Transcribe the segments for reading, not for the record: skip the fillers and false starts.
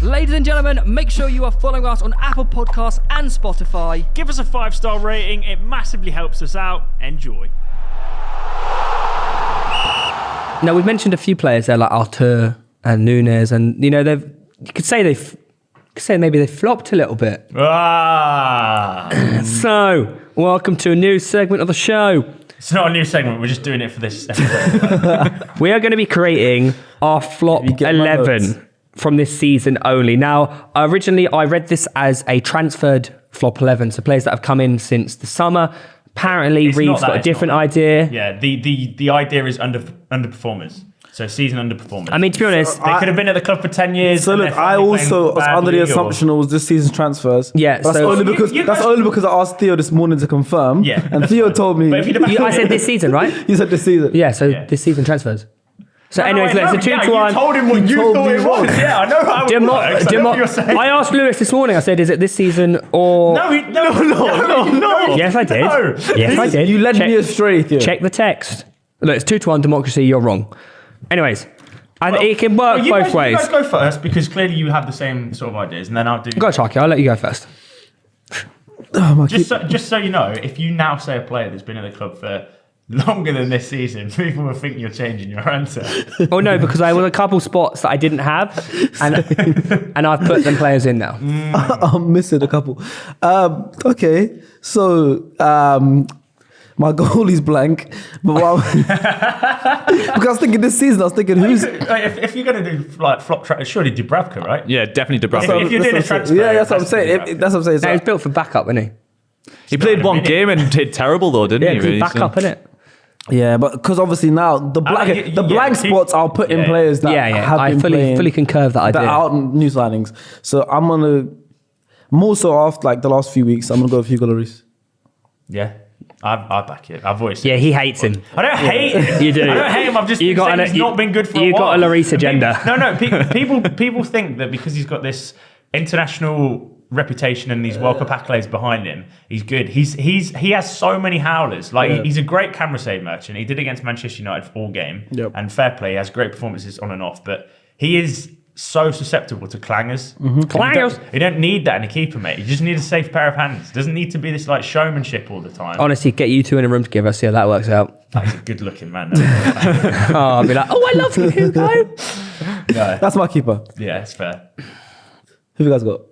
Ladies and gentlemen, make sure you are following us on Apple Podcasts and Spotify. Give us a 5-star rating. It massively helps us out. Enjoy. Now, we've mentioned a few players there, like Artur and Nunes, and you know you could say maybe they flopped a little bit. So, welcome to a new segment of the show. It's not a new segment. We're just doing it for this episode. We are going to be creating our flop 11 from this season only. Now, originally I read this as a transferred flop 11, so players that have come in since the summer. Apparently, Reeve's got a different idea. Yeah, the idea is underperformers. So season underperformers. I mean, to be honest, they could have been at the club for 10 years. So look, I also was under the assumption it was this season's transfers. Yeah, that's only because I asked Theo this morning to confirm. Yeah, and Theo told me. I said this season, right? You said this season. Yeah, so this season transfers. So anyways, it's a 2-1. You told him what you thought it was. Yeah, I know how it works. I know what you're saying. I asked Lewis this morning, I said, is it this season or... No. Yes, I did. No. Yes, I did. You led me astray, Theo. Check the text. Look, it's 2-1 democracy, you're wrong. Anyways, it can work both ways. You guys go first, because clearly you have the same sort of ideas, and then I'll do... Go, Sharky, I'll let you go first. Just so you know, if you now say a player that's been at the club for longer than this season, people will think you're changing your answer. Oh no, because I was a couple spots that I didn't have, and I've put them players in now. I'm missing a couple. Okay, so my goalie's blank, but because I was thinking this season, I was thinking who's if you're going to do like flop track, surely Dubravka, right? Yeah, definitely Dubravka. If you're doing a transfer, yeah, that's what I'm saying. That's what I'm saying. No, he's built for backup, isn't he? He played one game and did terrible though, didn't he? Really? Backup, innit? Yeah, but because obviously now the blank spots I'll put in players that have I been fully concur with that idea. That aren't new signings. So I'm gonna more so after like the last few weeks, I'm gonna go with Hugo Lloris. Yeah. I back it. I've always he hates him. I don't hate him. You do. I don't hate him. I've just saying he's not been good for a while. You got a Lloris agenda. People think that because he's got this international reputation and these World Cup accolades behind him, he's good. He has so many howlers. Like he's a great camera save merchant. He did against Manchester United all game, and fair play. He has great performances on and off, but he is so susceptible to clangers. Clangers. You don't need that in a keeper, mate. You just need a safe pair of hands. It doesn't need to be this like showmanship all the time. Honestly, get you two in a room together, see how that works out. He's a good-looking man. I'll be like, I love you, Hugo. No. That's my keeper. Yeah, it's fair. Who have you guys got?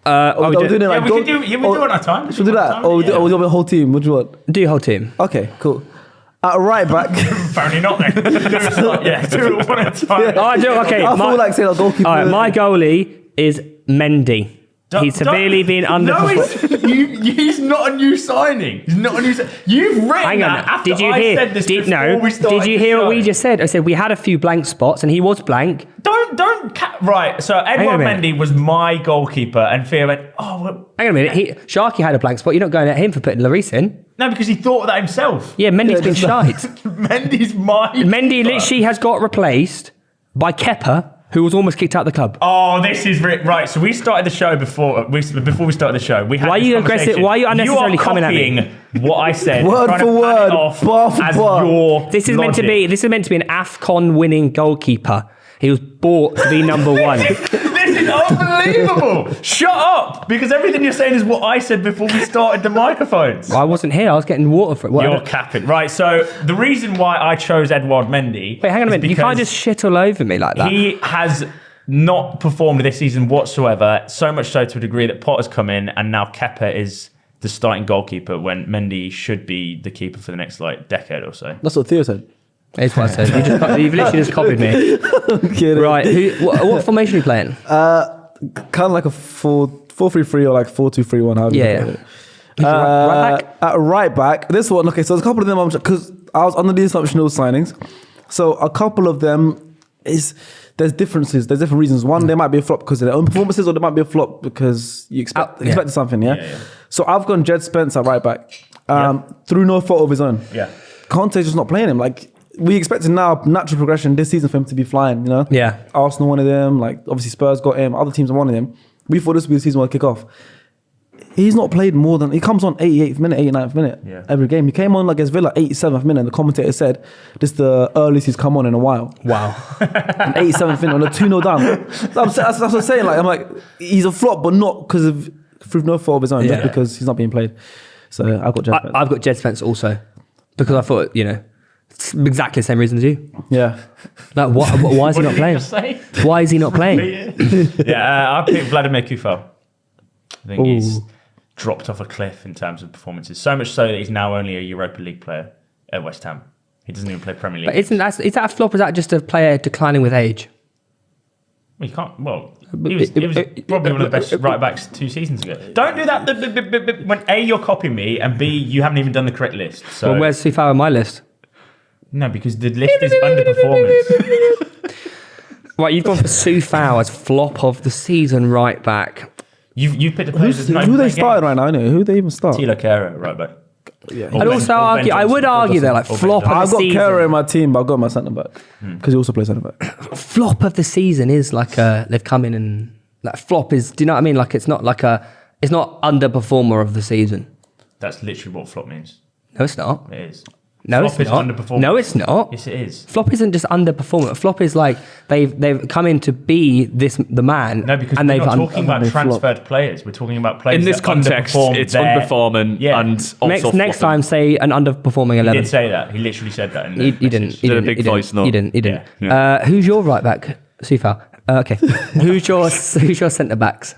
We can do it on our time. Should we do that? Or we do the whole team? What do you want? Do your whole team. Okay, cool. At right back. Apparently not then. Do it one at a time. I do. Okay. I feel like saying a goalkeeper. All right, my goalie is Mendy. He's severely been underperformed. He's not a new signing. He's not a new signing. You've written that after I said this before we started. Did you hear what we just said? I said we had a few blank spots and he was blank. Right, so Edouard Mendy was my goalkeeper and Theo went, hang on a minute, Sharky had a blank spot. You're not going at him for putting Lloris in. No, because he thought of that himself. Yeah, Mendy's been shite. Mendy literally has got replaced by Kepa, who was almost kicked out of the club. Oh, this is right. So we started the show before we started the show. We had why are you aggressive? Why are you unnecessarily coming at me? What I said, word for word, bar for bar. This is meant to be an AFCON winning goalkeeper. He was bought to be number one. This is unbelievable. Shut up, because everything you're saying is what I said before we started the microphones. I wasn't here. I was getting water for it. You're capping. Right, so the reason why I chose Edouard Mendy... Wait, hang on a minute. You can't just shit all over me like that. He has not performed this season whatsoever, so much so to a degree that Potter's come in and now Kepa is the starting goalkeeper when Mendy should be the keeper for the next decade or so. That's what Theo said. That's what I said. You've literally just copied me. Right. What formation are you playing? Kind of like a 4-3-3 or like 4-2-3-1. How do you call it? Right back? At right back. This one, okay, so there's a couple of them, because I was under the assumption of signings. So a couple of them there's differences, there's different reasons. One, they might be a flop because of their own performances, or they might be a flop because you expected something, yeah? So I've gone Jed Spence at right back through no fault of his own. Yeah. Conte's just not playing him. Like, we expected now natural progression this season for him to be flying, you know? Yeah. Arsenal wanted him, like obviously Spurs got him, other teams wanted him. We thought this would be the season where kick off. he's not played more than, he comes on 88th minute, 89th minute every game. He came on against Villa 87th minute, and the commentator said this is the earliest he's come on in a while. Wow. And 87th minute on a 2-0 down. That's what I'm saying. Like, I'm like, he's a flop, but not because of, through no fault of his own, just because he's not being played. So I've got Jed Spence. I've got Jed Spence also, because I thought, it's exactly the same reason as you. Yeah. Like, why is he not playing? Why is he not playing? I picked Vladimir Kufal. I think he's dropped off a cliff in terms of performances. So much so that he's now only a Europa League player at West Ham. He doesn't even play Premier League. But is that a flop, or is that just a player declining with age? Well, you can't. Well, he was probably one of the best right backs 2 seasons ago. Don't do that when A, you're copying me, and B, you haven't even done the correct list. So. Well, where's Sufao on my list? No, because the list is underperformance. Right, you've gone for Sufao as flop of the season right back. You've picked a player that's not who they started right now, anyway? Who they even start? Tilo Kehrer, right back. Yeah. I'd also argue, I would argue they're like flop of the I've got season. Kehrer in my team, but I've got my centre back because he also plays centre back. Flop of the season is like they've come in and like flop is. Do you know what I mean? Like it's not underperformer of the season. That's literally what flop means. No, it's not. It is. No, flop it's is not. underperformance. No, it's not. Yes, it is. Flop isn't just underperformance. Flop is like they've come in to be the man. No, because and we're they've not talking about transferred players. We're talking about players In this that context, underperform it's their- underperforming and also next time say an underperforming 11. He did say that. He literally said that. In the He didn't. message. He Did a didn't. big voice note. He didn't. Yeah. Who's your right back, Sufal? Okay. who's your centre backs?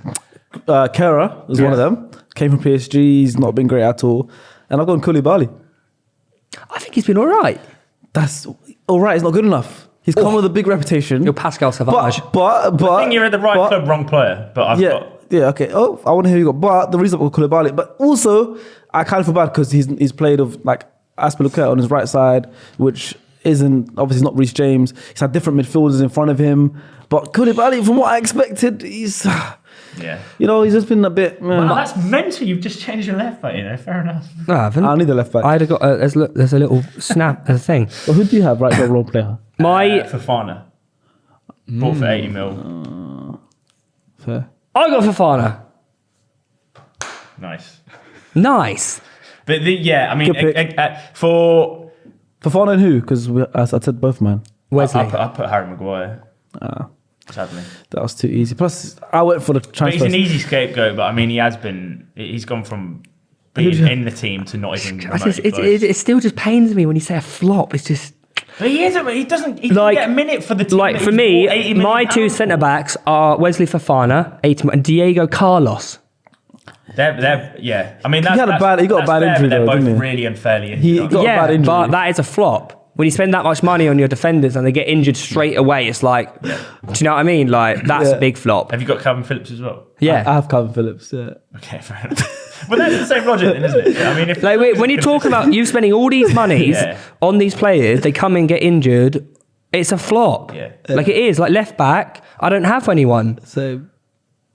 Kehrer is one of them. Came from PSG. He's not been great at all. And I've gone Koulibaly. I think he's been all right. That's all right. It's not good enough. He's come with a big reputation. You're Pascal Savage. But I think you're at the right club, wrong player. But I've got. Yeah, okay. Oh, I want to hear you go. But the reason for Koulibaly, but also I kind of feel bad because he's played of like Aspilicueta on his right side, which isn't obviously not Reece James. He's had different midfielders in front of him. But Koulibaly, from what I expected, he's he's just been a bit. Wow, that's mental. You've just changed your left back. Fair enough. No, I haven't. I need a left back. I'd have got there's a little snap as a thing. Well, who do you have right for role player? Fofana. Bought for 80 mil. Fair. I got Fofana. Nice. But for Fofana and who? Because I said both mine. Wesley. I put Harry Maguire. Sadly, that was too easy. Plus, I went for the transfer. But he's an easy scapegoat. But I mean, he's gone from being in the team to not even. It still just pains me when you say a flop. It's just. But he isn't. He doesn't. He doesn't get a minute for the team. Like for me, my two centre backs are Wesley Fofana, 80 and Diego Carlos. They're yeah. I mean, he got a bad injury. They're though, both didn't he? really unfairly injured. He got a bad injury. But that is a flop. When you spend that much money on your defenders and they get injured straight away, it's like, do you know what I mean? Like, that's a big flop. Have you got Calvin Phillips as well? Yeah. I have Calvin Phillips, yeah. Okay, fair enough. But that's the same logic then, isn't it? I mean, when you talk about you spending all these monies on these players, they come and get injured, it's a flop. Yeah. Like it is. Like left back, I don't have anyone. So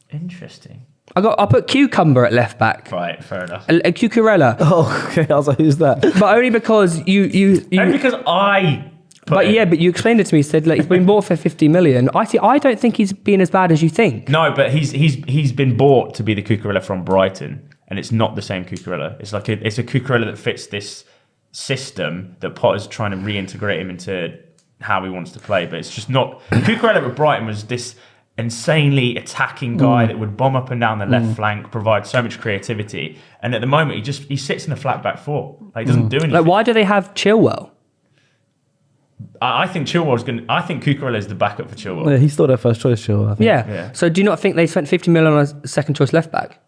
interesting. I put Cucumber at left back. Right, fair enough. A Cucurella. Oh, okay. I was like, who's that? But only because you only because I. But you explained it to me. Said like he's been bought for 50 million. I don't think he's been as bad as you think. No, but he's been bought to be the Cucurella from Brighton, and it's not the same Cucurella. It's like it's a Cucurella that fits this system that Potter's trying to reintegrate him into how he wants to play. But it's just not. Cucurella at Brighton was this insanely attacking guy that would bomb up and down the left flank, provide so much creativity, and at the moment he sits in a flat back four. Like, he doesn't do anything. Like why do they have Chilwell? I think Chilwell's going. I think Cucurella is the backup for Chilwell. Yeah, he's still their first choice, Chilwell. I think. Yeah. So do you not think they spent 50 million on a second choice left back?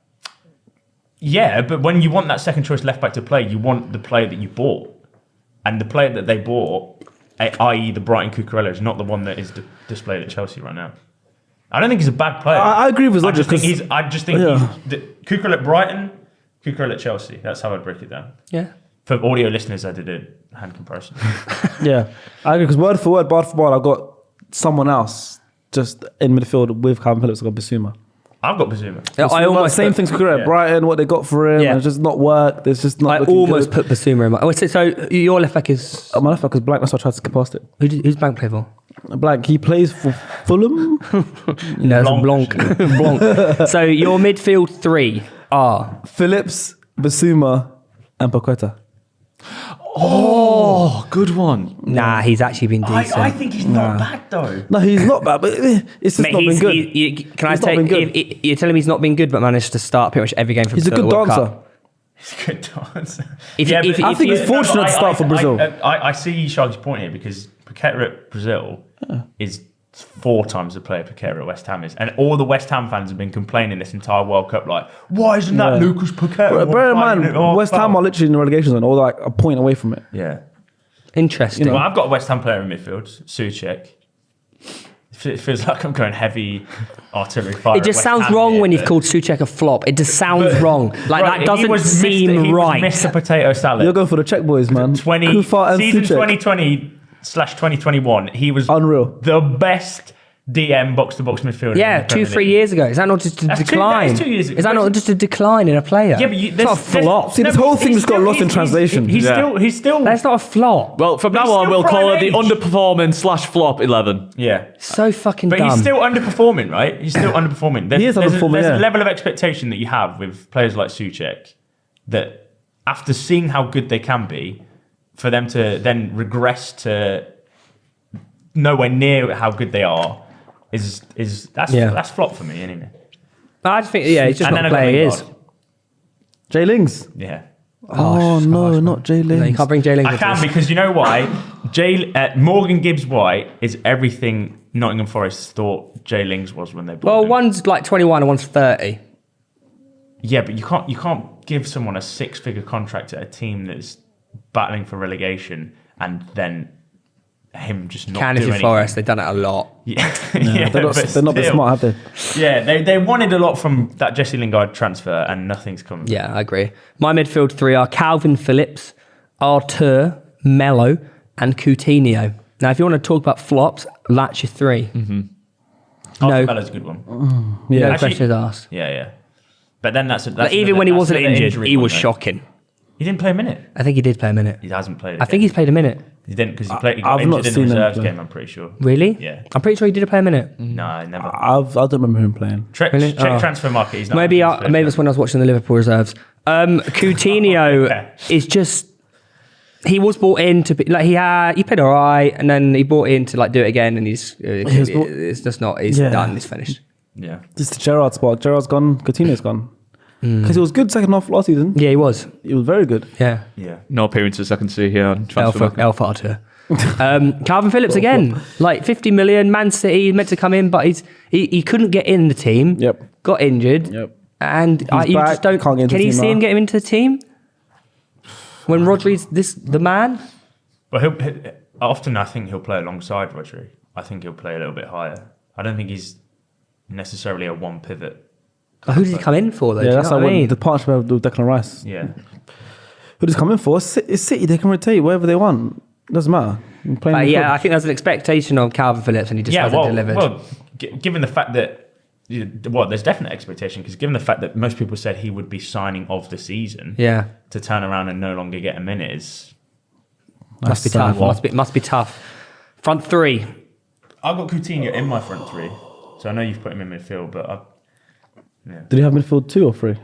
Yeah, but when you want that second choice left back to play, you want the player that you bought, and the player that they bought, i.e. the Brighton Cucurella, is not the one that is displayed at Chelsea right now. I don't think he's a bad player. I agree with I logic. just think he's Cucurella at Brighton, Cucurella at Chelsea. That's how I'd break it down. Yeah. For audio listeners, I did a hand comparison. Yeah, I agree because word for word, bar for bar, I got someone else just in midfield with Calvin Phillips. I got Bissouma. I've got Bissouma. I almost same things correct. Brighton, what they got for him, and it's just not worked. There's just not. I almost put Bissouma in my. So your left back is. My left back was blank. That's why I tried to skip past it. Who's Blank play for? Blank. He plays for Fulham. No, Blanc. Blanc. So your midfield three. are. Phillips, Basuma, and Paqueta. Oh, good one. Nah, he's actually been decent. I think he's not bad though. No, he's not bad, but it's just Mate, not been good. You're telling me he's not been good, but managed to start pretty much every game for He's a Brazil good at the World dancer. Cup? He's a good dancer. I think he's fortunate to start for Brazil. I see Sharky's point here because Paqueta at Brazil is 4 times the player Paqueta at West Ham is. And all the West Ham fans have been complaining this entire World Cup, like, why isn't that Lucas Paqueta? Bear in mind, West Ham are literally in the relegation zone, or like a point away from it. Yeah. Interesting. Well, I've got a West Ham player in midfield, Souček. It feels like I'm going heavy artillery fire. It just sounds wrong when you've called Souček a flop. It just sounds wrong. Like, that doesn't seem right. Mr. Potato Salad. You're going for the Czech boys, man. Kufa and Season Souček. 2020/2021, he was Unreal. the best DM box-to-box midfielder. Yeah, 2-3 years ago. Is that not just a decline? That is 2 years ago. Is that not just a decline in a player? Yeah, but it's not a flop. See, this whole thing just got lost in translation. He's still. That's not a flop. Well, from now He's on, still we'll call it the prime age. underperforming/flop 11. Yeah. So fucking But dumb. he's still underperforming, right? He's still underperforming. He is underperforming, There's yeah. a level of expectation that you have with players like Souček that after seeing how good they can be, for them to then regress to nowhere near how good they are that's flop for me anyway. I just think, he's just not the player he is. Jay Lings. Yeah. Oh, no, not Jay Lings. No, you can't bring Jay Lings I into can this. because you know why? Morgan Gibbs-White is everything Nottingham Forest thought Jay Lings was when they bought Well, him. one's like 21 and one's 30. Yeah, but you can't give someone a 6-figure contract at a team that's battling for relegation and then him just not Can do if you're anything. Forest, they've done it a lot. Yeah, They're not that still. smart, have they? Yeah, they wanted a lot from that Jesse Lingard transfer and nothing's come. Yeah, I agree. My midfield 3 are Calvin Phillips, Artur, Mello, and Coutinho. Now, if you want to talk about flops, that's your 3. Mm-hmm. No. Arthur a good one. Yeah. No Actually- questions asked. Yeah. But then that's But even when he wasn't injured, he was shocking. He didn't play a minute. I think he did play a minute. He hasn't played. I think he's played a minute. He didn't because he got I've not injured in seen the him reserves play. game. I'm pretty sure. Really? Yeah. I'm pretty sure he did play a minute. No, I never. I don't remember him playing. Really? Check Oh. transfer market. He's not. Maybe that's when I was watching the Liverpool reserves. Coutinho is just. He was brought in to be like he played all right, and then he brought in to like do it again, and it's just not. He's done. He's finished. Yeah. This is the Gerrard spot. Gerrard's gone. Coutinho's gone. Because it was good second half last season. Yeah, he was. It was very good. Yeah. Yeah. No appearances I can see here on transfer. Alpha Artur. Calvin Phillips again, like 50 million. Man City meant to come in, but he couldn't get in the team. Yep. Got injured. Yep. And He's you back, just don't. can't get into Can the you team see him now. get him into the team when Rodri's the man? Well, often I think he'll play alongside Rodri. I think he'll play a little bit higher. I don't think he's necessarily a one pivot. But who did he come in for though? Yeah, Do you that's know like what I mean? the partnership with Declan Rice. Yeah. Who does come in for? It's City. They can rotate whatever they want. Doesn't matter. You're playing the Yeah, club. I think there's an expectation of Calvin Phillips, and he just hasn't delivered. Well, given the fact that, there's definite expectation because given the fact that most people said he would be signing of the season, Yeah, to turn around and no longer get a minute is. must be sad. tough. Must be tough. Front 3. I've got Coutinho in my front 3, so I know you've put him in midfield, but Did he have midfield 2 or 3?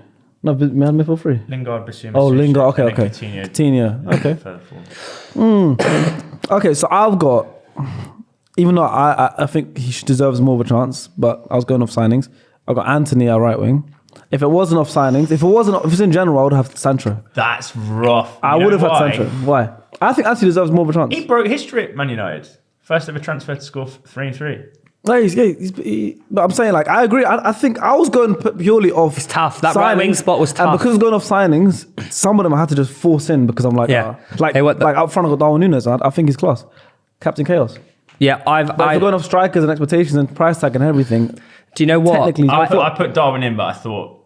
No, we had midfield 3. Lingard, Basuma, Oh, Souček, Lingard. and Okay. then Coutinho. Okay. further forward. Okay, so I've got, even though I think he deserves more of a chance, but I was going off signings. I've got Anthony at right wing. If it wasn't off signings, if it's in general, I would have Sancho. That's rough. I You would know have why? had Sancho. Why? I think Anthony deserves more of a chance. He broke history at Man United. First ever transfer to score 3 and 3. But I'm saying, like, I agree. I think I was going purely off. It's tough. That right wing spot was tough. And because I was going off signings, some of them I had to just force in because I'm like, Yeah. like up front I got Darwin Núñez. I think he's class. Captain Chaos. Yeah, But if we're going off strikers and expectations and price tag and everything, do you know what? technically, I put Darwin in, but I thought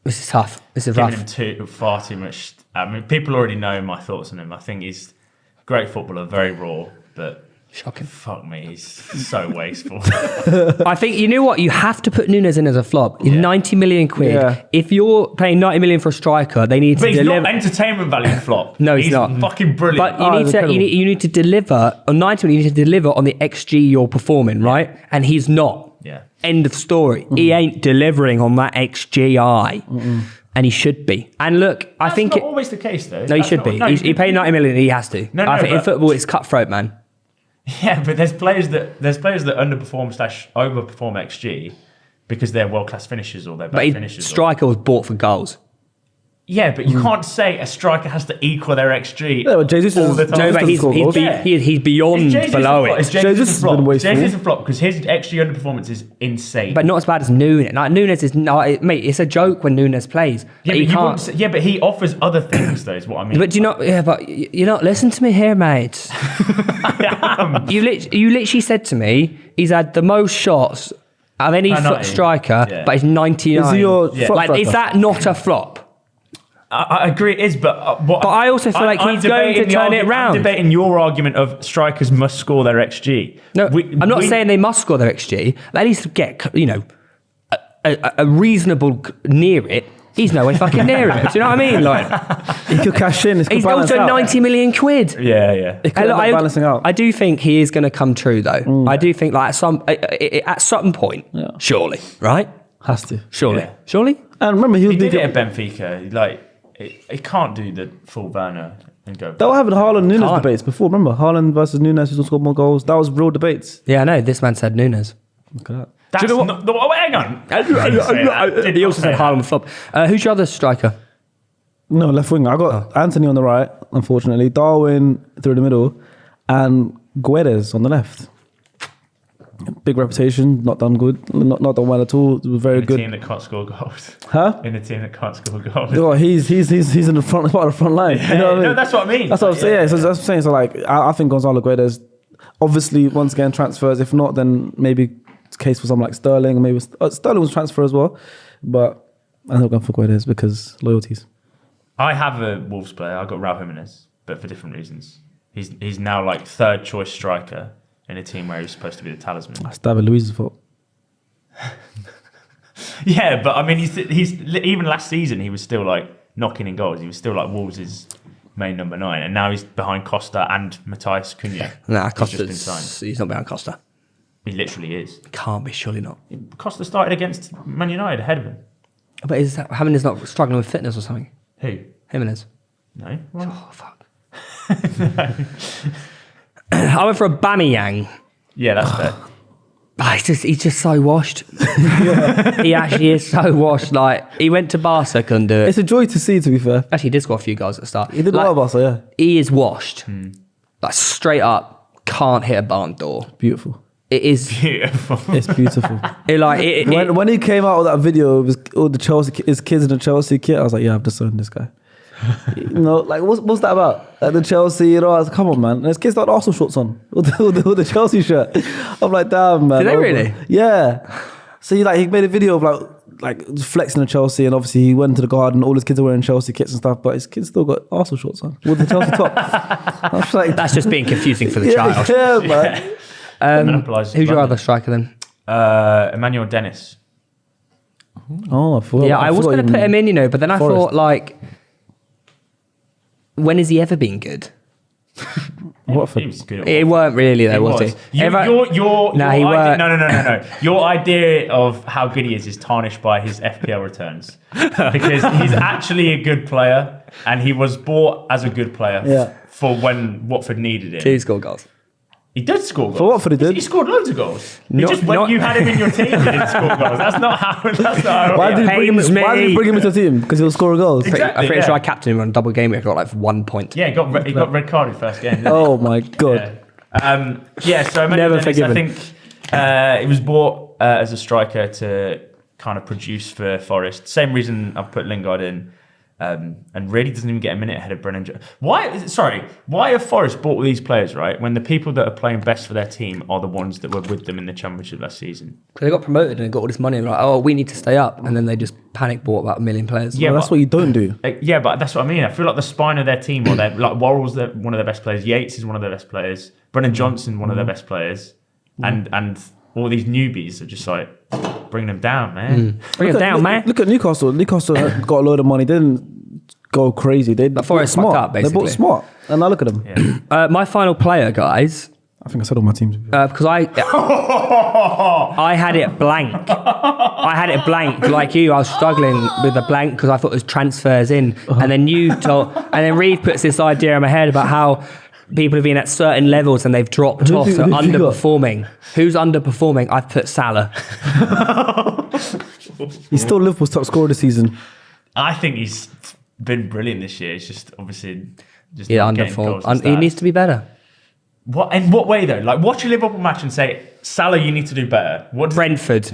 This is tough. This is giving rough. him far too much. I mean, people already know my thoughts on him. I think he's a great footballer, very raw, but Shocking. fuck me, he's so wasteful. I think, you know what? You have to put Núñez in as a flop. He's 90 million quid. Yeah. If you're paying 90 million for a striker, they need But to he's deliver. not entertainment value flop. No, he's not. Fucking brilliant. But you Oh, need it's to incredible. you need to deliver on 90 million. You need to deliver on the XG you're performing, right? And he's not. Yeah. End of story. He ain't delivering on that XGI. And he should be. And look, I think That's not always the case, though. No, he should be. He paid 90 million. He has to. No, I think in but- football, it's cutthroat, man. Yeah, but there's players that underperform / overperform XG because they're world class finishers or they're bad finishers. Striker was bought for goals. Yeah, but you can't say a striker has to equal their XG Yeah, but Jesus all is- the time. No, but doesn't score goals. he's beyond below it. Jesus has been wasteful. Jesus is a flop because his XG underperformance is insane. But not as bad as Nunes. Like Nunes is not, mate. It's a joke when Nunes plays. yeah, Like, but you wouldn't say- yeah, but he offers other things, though. Is what I mean. But do you not? Yeah, but you're not. Listen to me here, mate. You literally said to me he's had the most shots of any 90. striker, Yeah. but he's 99. Is he your flop like, is striker? that not a flop? I agree it is, but But I also feel like he's going to turn it round. I'm debating your argument of strikers must score their XG. No, I'm not saying they must score their XG. At least get a reasonable near it. He's nowhere fucking near it. Do you know what I mean? Like He could cash in. he's also 90 million quid. Yeah. It could end up balancing out. I do think he is going to come true, though. I do think, like at some point, surely, right? Has to. Surely, Yeah. surely. And remember, he was He did big. it at Benfica. Like, he can't do the full Werner and go. They were having Haaland-Nunes Can't. debates before. Remember, Haaland versus Nunes, who's scored more goals. That was real debates. Yeah, I know. This man said Nunes. Look at that. That's Do you know what- not, no, hang on. Didn't say that. Did He not also say said that. Haaland flop. Who's your other striker? No, left wing. I got Anthony on the right, unfortunately. Darwin through the middle, and Guedes on the left. Big reputation, not done good, not done well at all. Very In a good. team that can't score goals. Huh? In a team that can't score goals. Oh, he's in the front part of the front line. You know what I mean? No, that's what I mean. That's what I'm saying. Yeah, so that's what I'm saying. So like, I think Gonzalo Guedes, obviously, once again transfers. If not, then maybe it's a case for someone like Sterling. Maybe Sterling was transfer as well, but I'm not going for Guedes because loyalties. I have a Wolves player. I got Raul Jimenez, but for different reasons. He's now like third choice striker in a team where he's supposed to be the talisman. That's David Luiz's fault. Yeah, but I mean, he's even last season he was still like knocking in goals. He was still like Wolves' main number 9, and now he's behind Costa and Matthias Cunha. Nah, He's just been signed. Costa's. He's not behind Costa. He literally is. Can't be, surely not. Costa started against Man United ahead of him. But is that Jimenez not struggling with fitness or something? Who? Jimenez. No. Well, Oh fuck. I went for a Bamiyang. yeah, that's fair. He's just so washed. He actually is so washed. Like he went to Barca, couldn't do it. It's a joy to see, to be fair. Actually, he did score a few goals at the start. He did like, well, Barca, yeah. He is washed. Like straight up, can't hit a barn door. Beautiful. It is. Beautiful. It's beautiful. When he came out with that video of all the Chelsea, his kids in the Chelsea kit, I was like, yeah, I've disowned this guy. You know, like what's that about? Like the Chelsea, you know, I was like, come on, man. And his kids got Arsenal shorts on with the Chelsea shirt. I'm like, damn, man. Did they really? Yeah. So he made a video of like flexing the Chelsea, and obviously he went to the garden. All his kids are wearing Chelsea kits and stuff, but his kids still got Arsenal shorts on with the Chelsea top. I was like, That's just being confusing for the child. yeah, man. Monopolised Who's your London. other striker then? Emmanuel Dennis. Oh, I forgot. Yeah, I was going to put him in, but then I Forest. thought, like, when has he ever been good? Watford. He was good at It weren't really, though, was was. he? Your Nah, he idea, weren't. no. Your idea of how good he is tarnished by his FPL returns because he's actually a good player and he was bought as a good player Yeah. for when Watford needed him. Two score goals. He did score goals. For Watford, he did. He scored loads of goals. Not- Just when not- you had him in your team, he didn't score goals. That's not how. Why did Pains he bring him me. into the team? Because he'll score goals. Exactly. I'm pretty yeah. sure I captained him on a double game week. I got like 1 point. Yeah, he got red carded first game. Didn't he? Oh my god. So Emmanuel Never Dennis, I forgiven. think he was bought as a striker to kind of produce for Forest. Same reason I've put Lingard in, and really doesn't even get a minute ahead of Brennan. Why have Forest bought all these players, right? When the people that are playing best for their team are the ones that were with them in the Championship last season. They got promoted and got all this money and like, oh, we need to stay up. And then they just panic bought about 1 million players. Yeah, Well, that's but- what you don't do. Yeah, but that's what I mean. I feel like the spine of their team, or their like Worrell's one of their best players. Yates is one of their best players. Brennan Johnson, one of their best players, and all these newbies are just like bring them down, man. Bring it down, man. Look at Newcastle. Newcastle got a load of money. They didn't go crazy. They bought Forest fucked smart. up, They basically. bought smart. And now look at them. Yeah. My final player, guys. I think I said all my teams. Because I had it blank. I had it blank like you. I was struggling with a blank because I thought it was transfers in. And then Reeve puts this idea in my head about how people have been at certain levels and they've dropped off, so underperforming. Who's underperforming? I've put Salah. He's still Liverpool's top scorer this season. I think he's been brilliant this year. It's just obviously not getting goals underperformed. and He stats. needs to be better. What in what way though? Like watch a Liverpool match and say, Salah, you need to do better. What does Brentford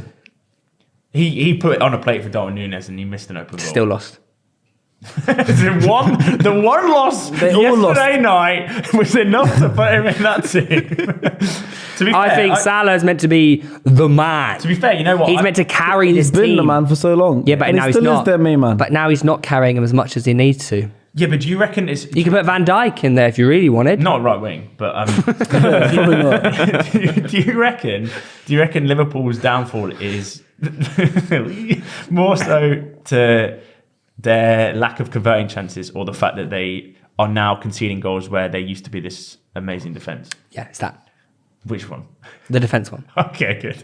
he put it on a plate for Darwin Núñez and he missed an open goal. still lost. the one loss yesterday night was enough to put him in that team. To be fair, I think Salah's meant to be the man. To be fair, you know what? He's meant to carry this He's been team. the man for so long. Yeah, but and now he he's still not. is their main man. But now he's not carrying him as much as he needs to. Yeah, but do you reckon it's You can put Van Dijk in there if you really wanted. not right wing, but Probably not. do you reckon Liverpool's downfall is more so to their lack of converting chances or the fact that they are now conceding goals where they used to be this amazing defence? Yeah, it's that. Which one? The defence one. Okay, good.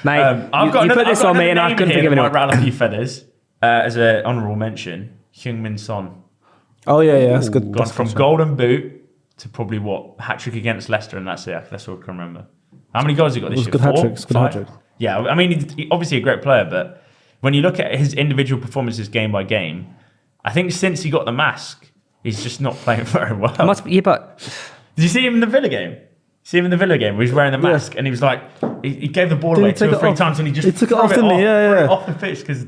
Mate, I've got you put this on me and I couldn't think of anyone. anyone. Rattle a few feathers as an honourable mention. Heung-min Son. Oh yeah, that's good. Gone from golden boot to probably hat-trick against Leicester, and that's it. That's all I can remember. How many goals he got this year? Good 4? hat-trick. Good 5? hat-trick. Yeah, I mean, he's obviously a great player, but when you look at his individual performances game by game, I think since he got the mask, he's just not playing very well. But Did you see him in the Villa game? See him in the Villa game where he's wearing the mask and he was like, he gave the ball away 2 or 3 times and he just took it off, didn't he? threw it off the pitch because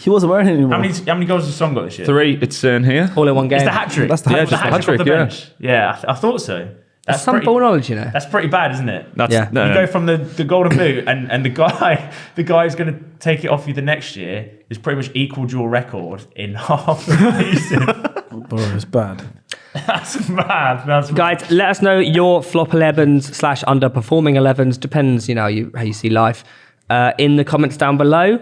He wasn't wearing it anymore. how many goals has Son got this year? 3, it's in here. all in one game. It's the hat trick. That's the Yeah, hat-trick. just the hat-trick off hat-trick, the yeah. bench. Yeah, I thought so. That's some ball knowledge, you know. That's pretty bad, isn't it? That's, Yeah. no, You no. go from the golden boot and the guy who's going to take it off you the next year is pretty much equaled your record in half the season. Bro, it's bad. That's mad. That's mad. Guys, let us know your flop 11s / underperforming 11s. Depends, how you see life. In the comments down below.